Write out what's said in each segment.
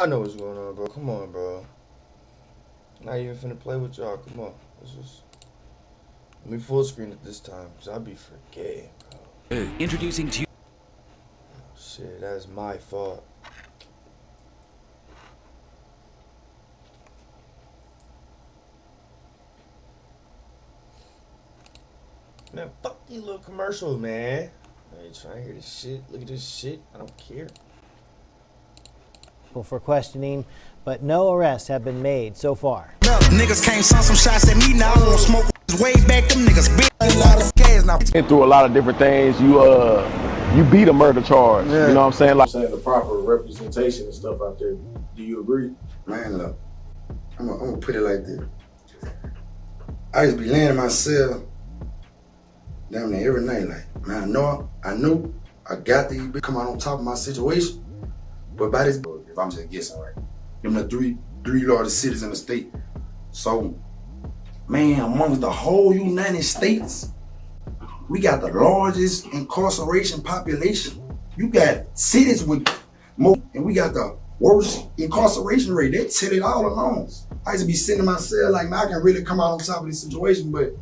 I know what's going on, bro. Come on, bro. Not even finna play with y'all. Come on. Let's just let me full screen it this time, cause I be forgetting, bro. Introducing to you. Shit, that's my fault. Man, fuck these little commercials, man. I ain't trying to hear this shit. Look at this shit. I don't care. For questioning, but no arrests have been made so far. Niggas came, saw some shots at me, now I won't smoke way back. Them niggas big a lot of gas now. Been through a lot of different things. You beat a murder charge. Yeah. You know what I'm saying? Like saying the proper representation and stuff out there. Do you agree? Man, look, I'm gonna put it like this. I used to be laying in my cell down there every night, like, man, I know I got these bitches come out on top of my situation, but by this, if I'm just guessing right, them the three largest cities in the state. So, man, amongst the whole United States, we got the largest incarceration population. You got cities with more, and we got the worst incarceration rate. They said it all along. I used to be sitting in my cell like, man, I can really come out on top of this situation, but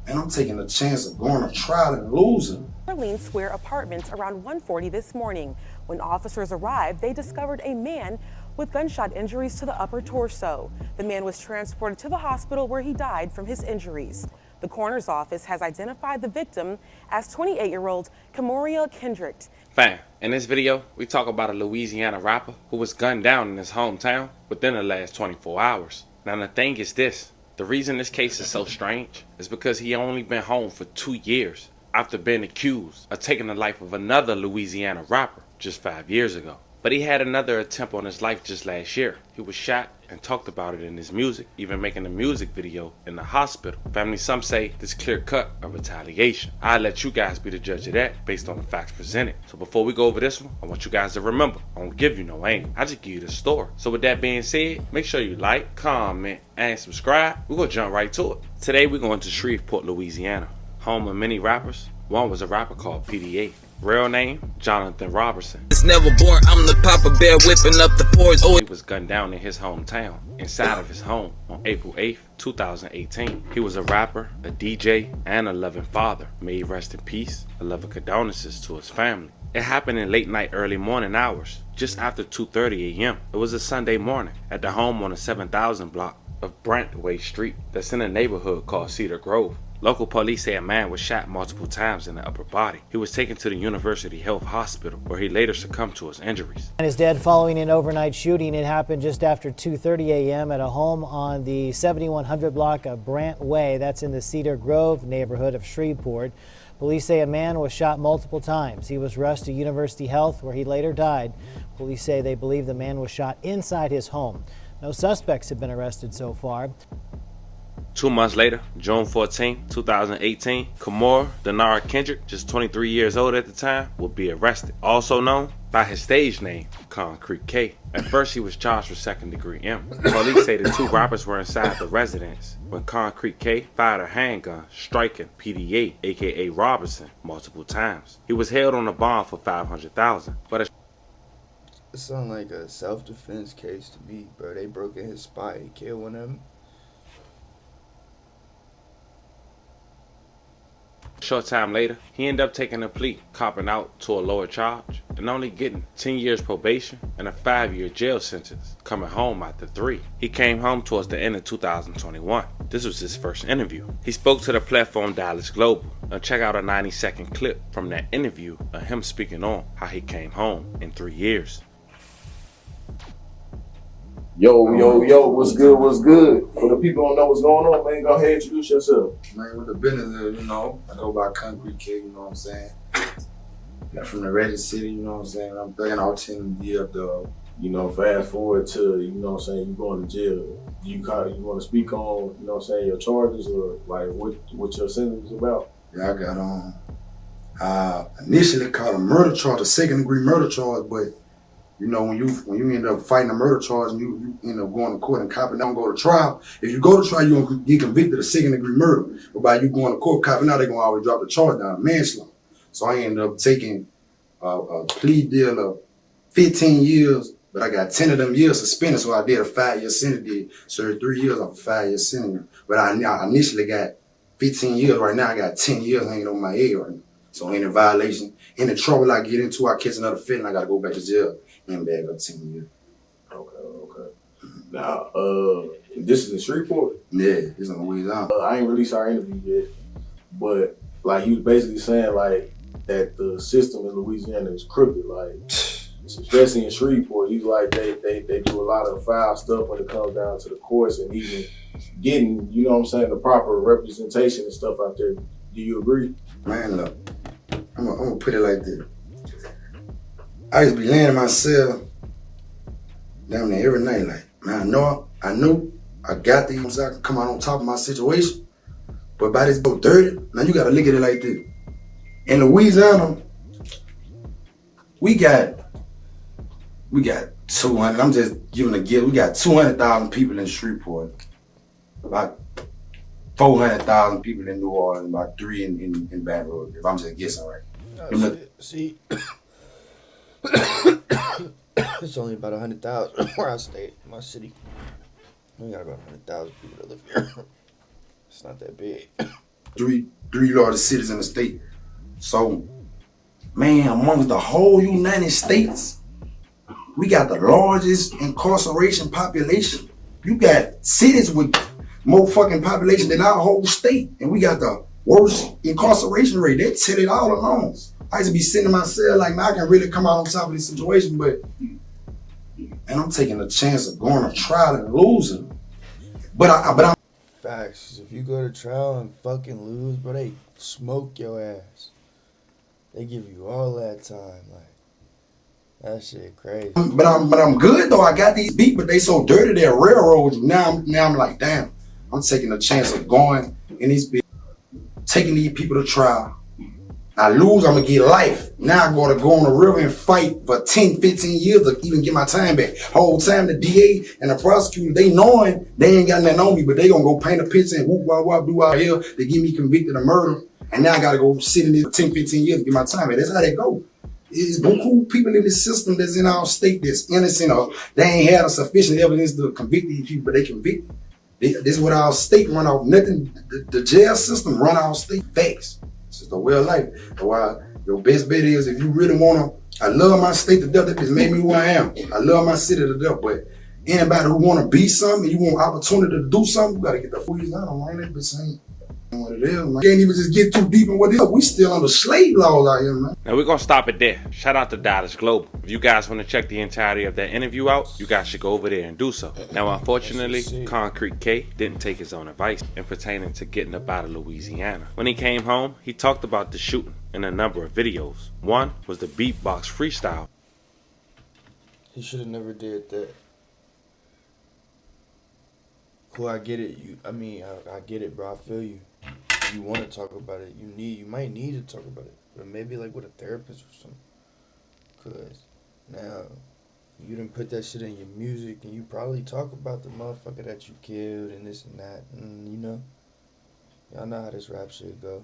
and I'm taking a chance of going to trial and losing. Orleans Square Apartments around 1:40 this morning. When officers arrived, they discovered a man with gunshot injuries to the upper torso. The man was transported to the hospital where he died from his injuries. The coroner's office has identified the victim as 28-year-old Camoria Kendrick. Fam, in this video, we talk about a Louisiana rapper who was gunned down in his hometown within the last 24 hours. Now the thing is this, the reason this case is so strange is because he only been home for 2 years after being accused of taking the life of another Louisiana rapper just 5 years ago. But he had another attempt on his life just last year. He was shot and talked about it in his music, even making a music video in the hospital. Family, some say this clear cut of retaliation. I'll let you guys be the judge of that based on the facts presented. So before we go over this one, I want you guys to remember, I don't give you no angle. I just give you the story. So with that being said, make sure you like, comment, and subscribe. We're gonna jump right to it. Today we're going to Shreveport, Louisiana, home of many rappers. One was a rapper called PDA. Real name, Jonathan Robertson. It's never born, I'm the Papa Bear whipping up the pores. Oh, He was gunned down in his hometown, inside of his home, on April 8th, 2018. He was a rapper, a DJ, and a loving father. May he rest in peace. A loving condolences to his family. It happened in late night, early morning hours, just after 2:30 a.m. It was a Sunday morning at the home on the 7000 block of Brantway Street that's in a neighborhood called Cedar Grove. Local police say a man was shot multiple times in the upper body. He was taken to the University Health Hospital where he later succumbed to his injuries. And is dead following an overnight shooting. It happened just after 2:30 a.m. at a home on the 7100 block of Brant Way. That's in the Cedar Grove neighborhood of Shreveport. Police say a man was shot multiple times. He was rushed to University Health where he later died. Police say they believe the man was shot inside his home. No suspects have been arrested so far. 2 months later, June 14, 2018, Camoria Denara Kendrick, just 23 years old at the time, will be arrested. Also known by his stage name, Concrete K. At first, he was charged with second-degree M. Police say the two rappers were inside the residence when Concrete K fired a handgun, striking PDA, aka Robinson, multiple times. He was held on a bond for $500,000, but It sounds like a self-defense case to me, bro. They broke in his spot. He killed one of them. short time later, he ended up taking a plea, copping out to a lower charge, and only getting 10 years probation and a 5-year jail sentence, coming home after 3. He came home towards the end of 2021. This was his first interview. He spoke to the platform Dallas Global, and check out a 90-second clip from that interview of him speaking on how he came home in 3 years. Yo, what's good, what's good? For the people who don't know what's going on, man, go ahead and introduce yourself. Man, with the business, I go by Concrete K, you know what I'm saying? Got from the Reddit City, you know what I'm saying? I'm thinking all 10 years, dog. You know, fast forward to, you know what I'm saying, you going to jail. You want to speak on, you know what I'm saying, your charges or like what your sentence is about? Yeah, I got initially called a murder charge, a second-degree murder charge, but you know, when you end up fighting a murder charge and you end up going to court and copping out and go to trial, if you go to trial, you're going to get convicted of second-degree murder. But by you going to court, copping out, they're going to always drop the charge down, manslaughter. So I ended up taking a plea deal of 15 years But I got 10 of them years suspended, so I did a 5-year sentence. Did served 3 years off a 5-year sentence. But I initially got 15 years. Right now, I got 10 years hanging over my head right now. So any violation, any trouble I get into, I catch another felon, I got to go back to jail and bag up 10 years. Okay. Now, this is in Shreveport? Yeah, it's on Louisiana. I ain't released our interview yet, but like he was basically saying like that the system in Louisiana is crooked, like especially in Shreveport. He's like they do a lot of foul stuff when it comes down to the courts and even getting, you know what I'm saying, the proper representation and stuff out there. Do you agree? Man, look, I'm gonna put it like this. I used to be laying in my cell down there every night, like, man, I know I got these, I can come out on top of my situation, but by this boat 30, now you gotta look at it like this. In Louisiana, we got 200, I'm just giving a gift, we got 200,000 people in Shreveport, about 400,000 people in New Orleans, about 3 in Baton Rouge, if I'm just guessing right. See, it's only about 100,000 where I stay, in my city. We got about 100,000 people that live here. It's not that big. Three largest cities in the state. So, man, amongst the whole United States, we got the largest incarceration population. You got cities with more fucking population than our whole state, and we got the worst incarceration rate. They set it all alone. I used to be sitting in my cell like, man, I can really come out on top of this situation, but and I'm taking a chance of going to trial and losing. But I'm Facts. If you go to trial and fucking lose, bro, they smoke your ass. They give you all that time, like that shit crazy. But I'm good though. I got these beat, but they so dirty they're railroads. Now I'm like, damn, I'm taking a chance of going in these beats, taking these people to trial. I lose, I'm gonna get life. Now I gotta go on the river and fight for 10, 15 years to even get my time back. Whole time the DA and the prosecutor, they knowing they ain't got nothing on me, but they gonna go paint a picture and whoop, wop, wop, do out here. They get me convicted of murder. And now I gotta go sit in this for 10, 15 years to get my time back. That's how they go. It's cool people in this system that's in our state that's innocent or they ain't had a sufficient evidence to convict these people, but they convict. This is what our state run off. Nothing, the jail system run our state facts. It's just a way of life. That's why your best bet is if you really wanna, I love my state to death, that bitch made me who I am. I love my city to death, but anybody who wanna be something, you want opportunity to do something, you gotta get the freeze on, man. That bitch ain't what it is, man. You can't even just get too deep in what it is. We still under slave laws out here, man. Now we're gonna stop it there. Shout out to Dallas Global. If you guys want to check the entirety of that interview out, you guys should go over there and do so. Now unfortunately, Concrete K didn't take his own advice in pertaining to getting up out of Louisiana. When he came home, he talked about the shooting in a number of videos. One was the beatbox freestyle. He should have never did that. Cool, I get it. I get it, bro. I feel you. You want to talk about it. You might need to talk about it, but maybe like with a therapist or something. Cause now you didn't put that shit in your music, and you probably talk about the motherfucker that you killed and this and that, and you know, y'all know how this rap shit go.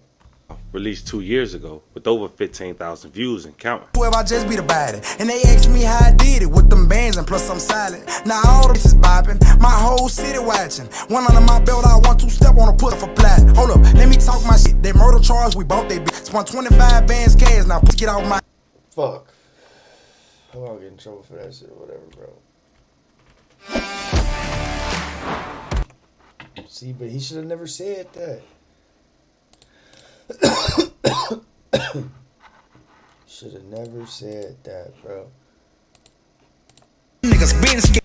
Released 2 years ago with over 15,000 views and counting. Well, I just beat about it. And they asked me how I did it with them bands and plus I'm silent. Now all this is bopping, my whole city watching. One under my belt, I want to step on a push for plat. Hold up, let me talk my shit. They murder charge, we bought they bitch. Spent 25 bands cash, now get out my. Fuck. I won't get in trouble for that shit or whatever, bro. See, but he should have never said that. Should have never said that, bro. Niggas been scared.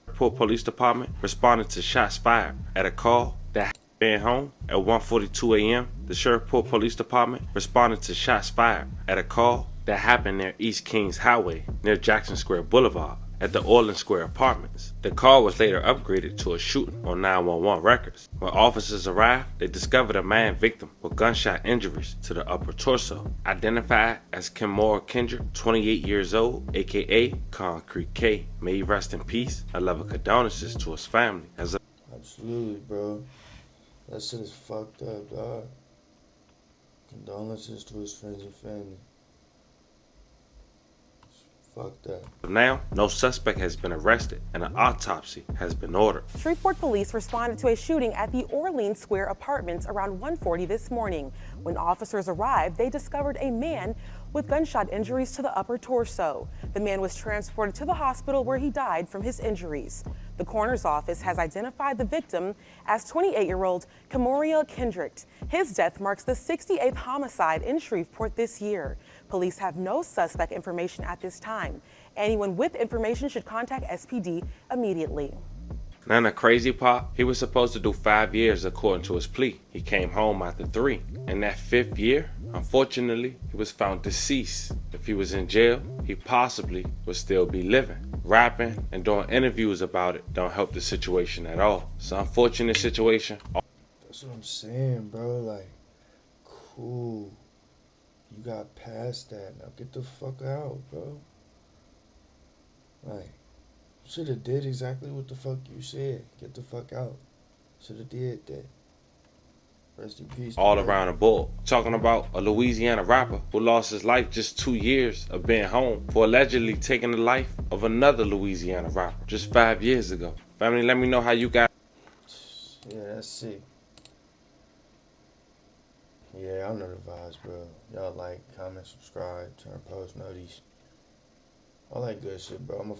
Shreveport Police Department responded to shots fired at a call that happened home at 1:42 a.m. The Shreveport Police Department responded to shots fired at a call that happened near East Kings Highway near Jackson Square Boulevard at the Orland Square Apartments. The call was later upgraded to a shooting on 911 records. When officers arrived, they discovered a man victim with gunshot injuries to the upper torso, identified as Kimora Kendrick, 28 years old, aka Concrete K. May he rest in peace. I love condolences to his family. Absolutely, bro. That shit is fucked up, dog. Condolences to his friends and family. Fuck that. Now, no suspect has been arrested and an autopsy has been ordered. Shreveport police responded to a shooting at the Orleans Square Apartments around 1:40 this morning. When officers arrived, they discovered a man with gunshot injuries to the upper torso. The man was transported to the hospital where he died from his injuries. The coroner's office has identified the victim as 28-year-old Camoria Kendrick. His death marks the 68th homicide in Shreveport this year. Police have no suspect information at this time. Anyone with information should contact SPD immediately. Now the crazy part, he was supposed to do 5 years according to his plea. He came home after 3. In that 5th year, unfortunately, he was found deceased. If he was in jail, he possibly would still be living. Rapping and doing interviews about it don't help the situation at all. It's an unfortunate situation. That's what I'm saying, bro. Like, cool. You got past that. Now get the fuck out, bro. Like, should have did exactly what the fuck you said. Get the fuck out. Should have did that. Rest in peace. All bro. around the board. Talking about a Louisiana rapper who lost his life just 2 years of being home for allegedly taking the life of another Louisiana rapper just 5 years ago. Family, let me know how you guys. Yeah, that's sick. Yeah, y'all know the vibes, bro. Y'all like, comment, subscribe, turn post notice. All that good shit, bro. I'm a